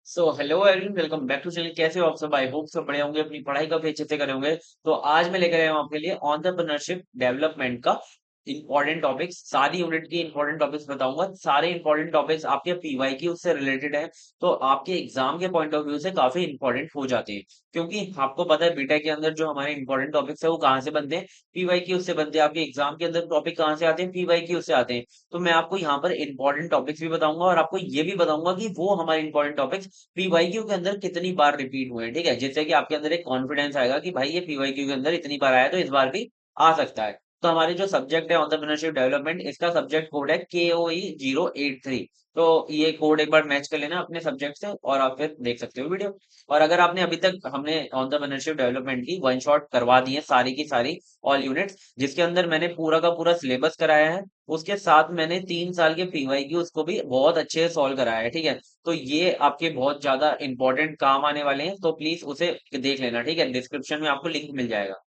Hello everyone, welcome back to channel. कैसे हो आप सब? आई होप सब बढ़िया होंगे, अपनी पढ़ाई काफी अच्छे से करे होंगे। तो आज मैं लेकर आया हूँ आपके लिए एंटरप्रेन्योरशिप डेवलपमेंट का इंपॉर्टेंट टॉपिक्स, सारी यूनिट की इंपॉर्टेंट टॉपिक्स बताऊंगा। सारे इंपॉर्टेंट टॉपिक्स आपके पीवाई की उससे रिलेटेड है, तो आपके एग्जाम के पॉइंट ऑफ व्यू से काफी इंपॉर्टेंट हो जाते हैं। क्योंकि आपको पता है बीटेक के अंदर जो हमारे इंपॉर्टेंट टॉपिक्स है वो कहाँ से बनते हैं? पीवाई की उससे बनते हैं। आपके एग्जाम के अंदर टॉपिक कहाँ से आते हैं? पीवाई की उससे आते हैं। तो मैं आपको यहाँ पर इंपॉर्टेंट टॉपिक्स भी बताऊंगा और आपको ये भी बताऊंगा कि वो हमारे इंपॉर्टेंट टॉपिक्स पीवाईक्यू के अंदर कितनी बार रिपीट हुए हैं। ठीक है, जिससे कि आपके अंदर एक कॉन्फिडेंस आएगा कि भाई ये पीवाईक्यू के अंदर इतनी बार आया तो इस बार भी आ सकता है। तो हमारे जो सब्जेक्ट है एंटरप्रेन्योरशिप डेवलपमेंट, इसका सब्जेक्ट कोड है KOE 083। तो ये कोड एक बार मैच कर लेना अपने सब्जेक्ट से और आप फिर देख सकते हो वीडियो। और अगर आपने अभी तक, हमने एंटरप्रेन्योरशिप डेवलपमेंट की वन शॉट करवा दी है सारी की सारी, ऑल यूनिट्स, जिसके अंदर मैंने पूरा का पूरा सिलेबस कराया है। उसके साथ मैंने 3 साल के पीवाई की उसको भी बहुत अच्छे से सॉल्व कराया है। ठीक है, तो ये आपके बहुत ज्यादा इंपॉर्टेंट काम आने वाले हैं, तो प्लीज उसे देख लेना। ठीक है, डिस्क्रिप्शन में आपको लिंक मिल जाएगा।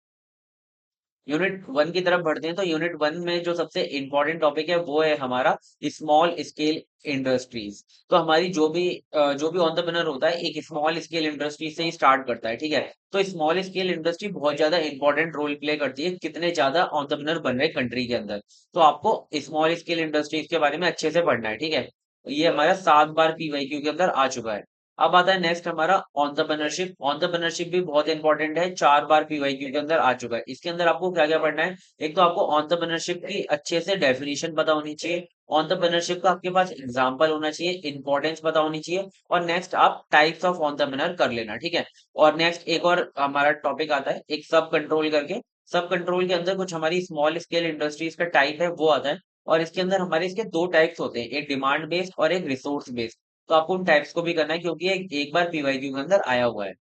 यूनिट वन की तरफ बढ़ते हैं। तो यूनिट वन में जो सबसे इंपॉर्टेंट टॉपिक है वो है हमारा स्मॉल स्केल इंडस्ट्रीज। तो हमारी जो भी एंटरप्रेन्योर होता है एक स्मॉल स्केल इंडस्ट्री से ही स्टार्ट करता है। ठीक है, तो स्मॉल स्केल इंडस्ट्री बहुत ज्यादा इंपॉर्टेंट रोल प्ले करती है कितने ज्यादा एंटरप्रेन्योर बन रहे कंट्री के अंदर। तो आपको स्मॉल स्केल इंडस्ट्रीज के बारे में अच्छे से पढ़ना है। ठीक है, ये हमारा 7 बार पीवाईक्यू के अंदर आ चुका है। अब आता है नेक्स्ट हमारा एंटरप्रेन्योरशिप। एंटरप्रेन्योरशिप भी बहुत इंपॉर्टेंट है, 4 बार पीवाईक्यू के अंदर आ चुका है। इसके अंदर आपको क्या क्या पढ़ना है? एक तो आपको एंटरप्रेन्योरशिप की अच्छे से डेफिनेशन पता होनी चाहिए। एंटरप्रेन्योरशिप का आपके पास एग्जांपल होना चाहिए, इंपॉर्टेंस पता होनी चाहिए। और नेक्स्ट आप टाइप्स ऑफ एंटरप्रेन्योर कर लेना। ठीक है, और नेक्स्ट एक और हमारा टॉपिक आता है एक सब कंट्रोल करके। सब कंट्रोल के अंदर कुछ हमारी स्मॉल स्केल इंडस्ट्रीज का टाइप है वो आता है। और इसके अंदर हमारे इसके दो टाइप्स होते हैं, एक डिमांड बेस्ड और एक रिसोर्स बेस्ड। तो आपको उन टाइप्स को भी करना है क्योंकि ये एक बार पीवाईक्यू के अंदर आया हुआ है।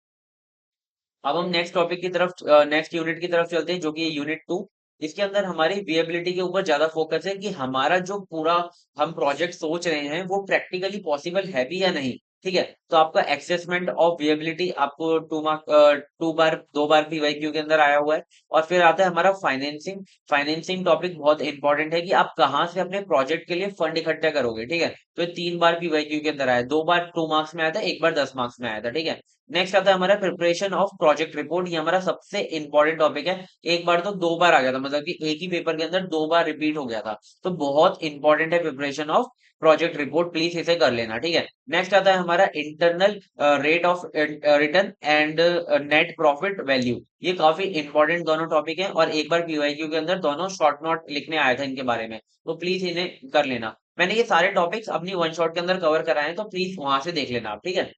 अब हम नेक्स्ट टॉपिक की तरफ, नेक्स्ट यूनिट की तरफ चलते हैं जो कि यूनिट 2। इसके अंदर हमारी विएबिलिटी के ऊपर ज्यादा फोकस है कि हमारा जो पूरा हम प्रोजेक्ट सोच रहे हैं वो प्रैक्टिकली पॉसिबल है भी या नहीं। ठीक है, तो आपका एक्सेसमेंट ऑफ विएबिलिटी आपको 2 बार पीवाईक्यू के अंदर आया हुआ है। और फिर आता है हमारा फाइनेंसिंग। फाइनेंसिंग टॉपिक बहुत इंपॉर्टेंट है कि आप कहाँ से अपने प्रोजेक्ट के लिए फंड इकट्ठा करोगे। ठीक है, तो ये 3 बार पीवाईक्यू के अंदर आया, 2 बार 2 मार्क्स में आया था, एक बार 10 मार्क्स में आया था। ठीक है, नेक्स्ट आता है हमारा प्रिपरेशन ऑफ प्रोजेक्ट रिपोर्ट। ये हमारा सबसे इंपॉर्टेंट टॉपिक है। एक बार तो 2 बार आ गया था, मतलब कि एक ही पेपर के अंदर 2 बार रिपीट हो गया था। तो बहुत इंपॉर्टेंट है preparation of project report, please इसे कर लेना। ठीक है, नेक्स्ट आता है हमारा internal rate of return and net profit value. ये काफी इंपॉर्टेंट दोनों टॉपिक है और एक बार पीवाईक्यू के अंदर दोनों शॉर्ट नोट लिखने आया था इनके बारे में, तो प्लीज इन्हें कर लेना। मैंने ये सारे टॉपिक्स अपनी वन शॉट के अंदर कवर कराए हैं, तो प्लीज वहां से देख लेना आप। ठीक है,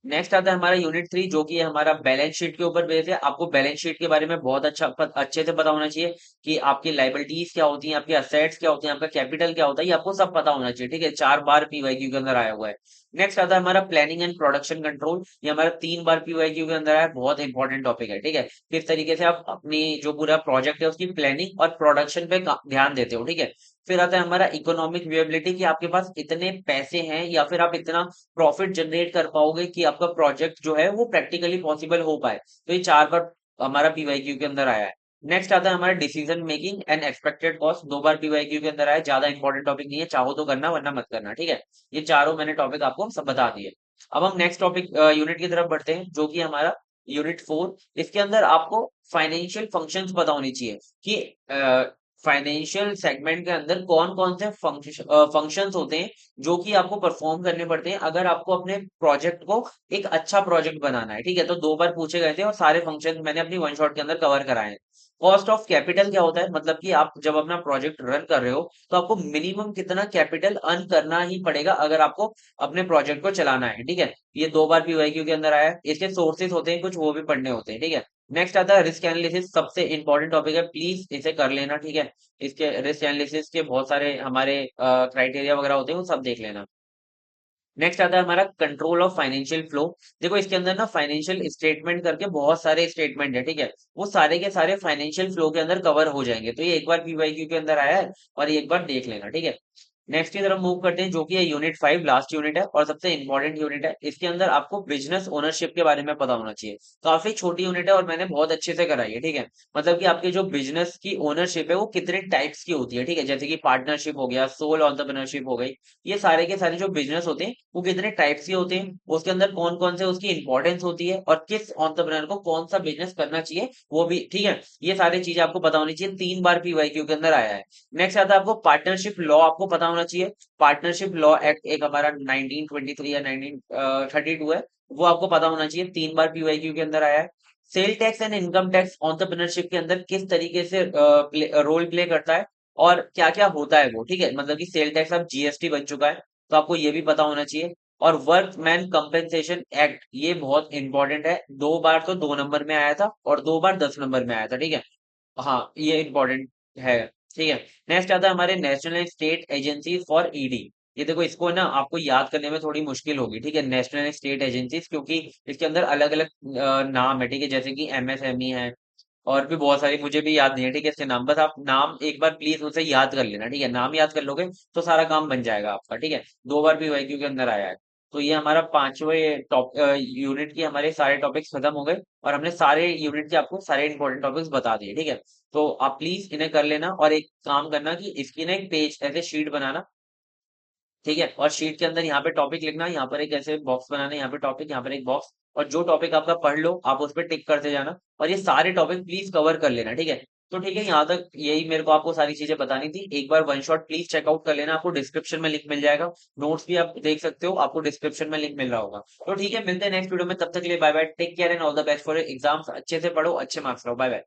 नेक्स्ट आता है हमारा यूनिट 3 जो कि है हमारा बैलेंस शीट के ऊपर बेस है। आपको बैलेंस शीट के बारे में बहुत अच्छे से पता होना चाहिए कि आपकी लाइबिलिटीज क्या होती हैं, आपकी असेट्स क्या होती हैं, आपका कैपिटल क्या होता है, ये आपको सब पता होना चाहिए। ठीक है, 4 बार पीवाईक्यू के अंदर आया हुआ है। नेक्स्ट आता है हमारा प्लानिंग एंड प्रोडक्शन कंट्रोल। ये हमारा 3 बार पीवाईक्यू के अंदर आया है, बहुत इंपॉर्टेंट टॉपिक है। ठीक है, किस तरीके से आप अपनी जो पूरा प्रोजेक्ट है उसकी प्लानिंग और प्रोडक्शन पे ध्यान देते हो। ठीक है, फिर आता है हमारा इकोनॉमिक विएबिलिटी कि आपके पास इतने पैसे हैं या फिर आप इतना प्रॉफिट जनरेट कर पाओगे कि आपका प्रोजेक्ट जो है वो प्रैक्टिकली पॉसिबल हो पाए। तो ये 4 बार हमारा पीवाईक्यू के अंदर आया है। नेक्स्ट आता है हमारा decision making and expected cost. 2 bar PYQ के अंदर आया है, ज्यादा इंपॉर्टेंट टॉपिक नहीं है, चाहो तो करना वरना मत करना। ठीक है, ये चारों मैंने टॉपिक आपको सब बता दिए। अब हम नेक्स्ट टॉपिक यूनिट की तरफ बढ़ते हैं जो कि हमारा यूनिट 4। इसके अंदर आपको फाइनेंशियल फंक्शंस पता होनी चाहिए कि फाइनेंशियल सेगमेंट के अंदर कौन कौन से फंक्शंस होते हैं जो कि आपको परफॉर्म करने पड़ते हैं अगर आपको अपने प्रोजेक्ट को एक अच्छा प्रोजेक्ट बनाना है। ठीक है, तो 2 बार पूछे गए थे और सारे फंक्शंस मैंने अपनी वन शॉट के अंदर कवर कराए हैं। कॉस्ट ऑफ कैपिटल क्या होता है? मतलब कि आप जब अपना प्रोजेक्ट रन कर रहे हो तो आपको मिनिमम कितना कैपिटल अर्न करना ही पड़ेगा अगर आपको अपने प्रोजेक्ट को चलाना है। ठीक है, ये 2 बार पीवाईक्यू के अंदर आया है। इसके सोर्सेज होते हैं कुछ, वो भी पढ़ने होते हैं। ठीक है, नेक्स्ट आता है रिस्क एनालिसिस, सबसे इंपॉर्टेंट टॉपिक है, प्लीज इसे कर लेना। ठीक है, इसके रिस्क एनालिसिस के बहुत सारे हमारे क्राइटेरिया वगैरह होते हैं, वो सब देख लेना। नेक्स्ट आता है हमारा कंट्रोल ऑफ फाइनेंशियल फ्लो। देखो इसके अंदर ना फाइनेंशियल स्टेटमेंट करके बहुत सारे स्टेटमेंट है। ठीक है, वो सारे के सारे फाइनेंशियल फ्लो के अंदर कवर हो जाएंगे, तो ये एक बार पीवाईक्यू के अंदर आया है और ये एक बार देख लेना। ठीक है, नेक्स्ट की तरफ मूव करते हैं, जो कि है यूनिट 5, लास्ट यूनिट है और सबसे इंपॉर्टेंट यूनिट है। इसके अंदर आपको बिजनेस ओनरशिप के बारे में पता होना चाहिए। काफी छोटी यूनिट है और मैंने बहुत अच्छे से कराई है, ठीक है। मतलब कि आपके जो बिजनेस की ओनरशिप है वो कितने टाइप्स की होती है, ठीक है। जैसे कि पार्टनरशिप हो गया, सोल एंटरप्रेन्योरशिप हो गई, ये सारे के सारे जो बिजनेस होते हैं वो कितने टाइप्स के होते हैं, उसके अंदर कौन कौन से उसकी इंपॉर्टेंस होती है और किस एंटरप्रेन्योर को कौन सा बिजनेस करना चाहिए वो भी, ठीक है। ये सारी चीजें आपको पता होनी चाहिए, 3 बार पीवाईक्यू के अंदर आया है। नेक्स्ट आता है आपको पार्टनरशिप लॉ, आपको पता होना चाहिए। पार्टनरशिप लॉ एक्ट एक हमारा 1923 या 1932 है, वो आपको पता होना चाहिए, 3 बार पीवाईक्यू के अंदर आया है। Sale tax and income tax entrepreneurship के अंदर किस तरीके से रोल प्ले करता है और क्या क्या होता है वो, ठीक है। मतलब कि सेल टैक्स अब जीएसटी बन चुका है, तो आपको ये भी पता होना चाहिए। और वर्कमैन कंपेंसेशन एक्ट, ये बहुत इंपॉर्टेंट है, 2 बार तो 2 नंबर में आया था और 2 बार 10 नंबर में आया था, ठीक है। हाँ, ये इम्पोर्टेंट है, ठीक है। नेक्स्ट आता है हमारे national state agency for ED. ये देखो, इसको ना आपको याद करने में थोड़ी मुश्किल होगी, ठीक है। नेशनल स्टेट एजेंसीज, क्योंकि इसके अंदर अलग अलग नाम है, ठीक है। जैसे कि एमएसएमई है और भी बहुत सारी, मुझे भी याद नहीं है, ठीक है, इसके नाम। बस आप नाम एक बार प्लीज उसे याद कर लेना, ठीक है। नाम याद कर लोगे तो सारा काम बन जाएगा आपका, ठीक है। 2 बार पीवाईक्यू के अंदर आया है। तो ये हमारा 5वें टॉप यूनिट के हमारे सारे टॉपिक्स खत्म हो गए और हमने सारे यूनिट के आपको सारे इंपॉर्टेंट टॉपिक्स बता दिए, ठीक है। तो आप प्लीज इन्हें कर लेना और एक काम करना कि इसकी ना एक पेज ऐसे शीट बनाना, ठीक है। और शीट के अंदर यहाँ पे टॉपिक लिखना, यहाँ पर एक ऐसे बॉक्स बनाना, यहाँ पे टॉपिक, यहाँ पर एक बॉक्स, और जो टॉपिक आपका पढ़ लो आप उस पर टिक करते जाना और ये सारे टॉपिक प्लीज कवर कर लेना, ठीक है। तो ठीक है, यहाँ तक यही मेरे को आपको सारी चीजें बतानी थी। एक बार वन शॉट प्लीज चेकआउट कर लेना, आपको डिस्क्रिप्शन में लिंक मिल जाएगा। नोट्स भी आप देख सकते हो, आपको डिस्क्रिप्शन में लिंक मिल रहा होगा। तो ठीक है, मिलते हैं नेक्स्ट वीडियो में, तब तक के लिए bye bye, take care and all the best for exams. अच्छे से पढ़ो, अच्छे मार्क्स लाओ, बाय बाय।